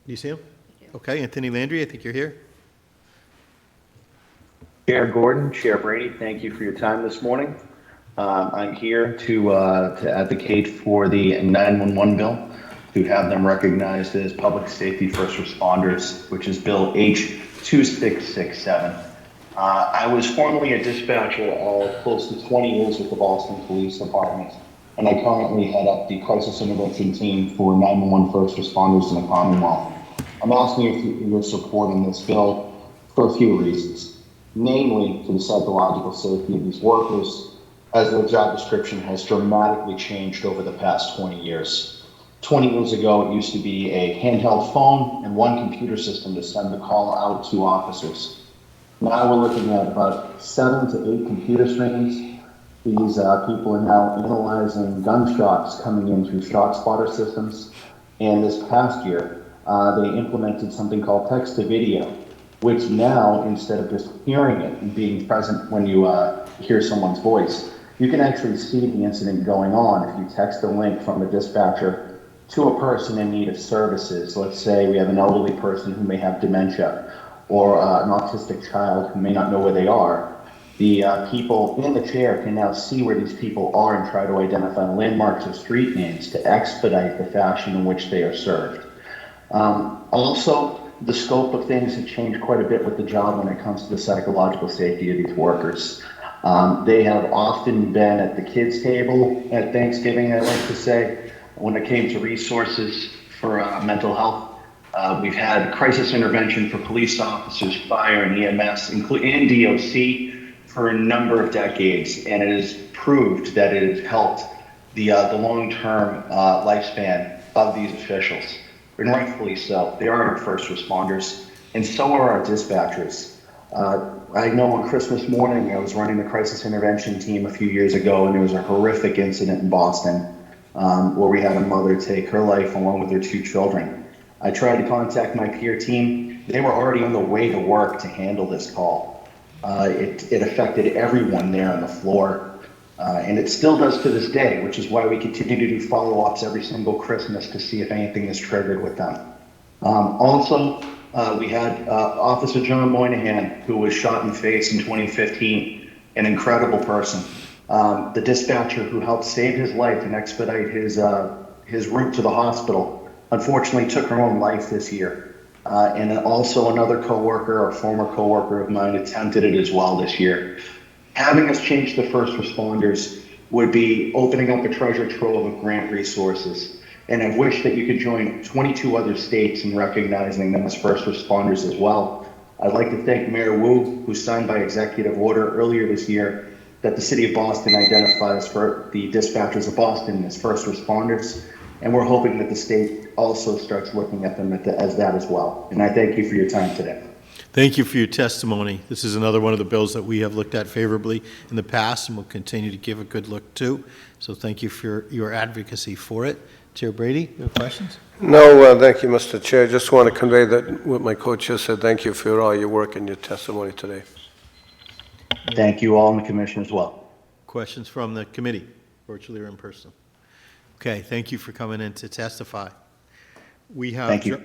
you see him? Okay, Anthony Landry, I think you're here. Chair Gordon, Chair Brady, thank you for your time this morning. I'm here to advocate for the 911 bill, to have them recognized as public safety first responders, which is Bill H.2667. I was formerly a dispatcher of close to 20 years with the Boston Police Department, and I currently head up the crisis intervention team for 911 first responders in the Commonwealth. I'm asking for your support on this bill for a few reasons, namely for the psychological safety of these workers, as their job description has dramatically changed over the past 20 years. 20 years ago, it used to be a handheld phone and one computer system to send the call out to officers. Now we're looking at about 7 to 8 computer screens. These people are now analyzing gunshots coming in through shot spotter systems. And this past year, they implemented something called text to video, which now, instead of just hearing it and being present when you hear someone's voice, you can actually see the incident going on if you text a link from a dispatcher to a person in need of services. Let's say we have an elderly person who may have dementia, or an autistic child who may not know where they are. The people in the chair can now see where these people are and try to identify landmarks or street names to expedite the fashion in which they are served. Also, the scope of things have changed quite a bit with the job when it comes to the psychological safety of these workers. They have often been at the kids' table at Thanksgiving, I like to say, when it came to resources for mental health. We've had crisis intervention for police officers, fire and EMS, and DOC for a number of decades, and it has proved that it has helped the long-term lifespan of these officials, and rightfully so. They are our first responders, and so are our dispatchers. I know on Christmas morning, I was running the crisis intervention team a few years ago, and there was a horrific incident in Boston where we had a mother take her life along with her 2 children. I tried to contact my peer team. They were already on the way to work to handle this call. It affected everyone there on the floor, and it still does to this day, which is why we continue to do follow-ups every single Christmas to see if anything is triggered with them. Also, we had Officer John Moynihan, who was shot in the face in 2015, an incredible person. The dispatcher who helped save his life and expedite his route to the hospital unfortunately took her own life this year. And also another coworker, or former coworker of mine, attempted it as well this year. Having us change the first responders would be opening up a treasure trove of grant resources. And I wish that you could join 22 other states in recognizing them as first responders as well. I'd like to thank Mayor Wu, who signed by executive order earlier this year that the city of Boston identifies for the dispatchers of Boston as first responders. And we're hoping that the state also starts looking at them as that as well. And I thank you for your time today. Thank you for your testimony. This is another one of the bills that we have looked at favorably in the past and will continue to give a good look to. So thank you for your advocacy for it. Chair Brady, you have questions? No, thank you, Mr. Chair. Just want to convey that what my co-chair said. Thank you for all your work and your testimony today. Thank you all in the commission as well. Questions from the committee, virtually or in person? Okay, thank you for coming in to testify. We have Thank you.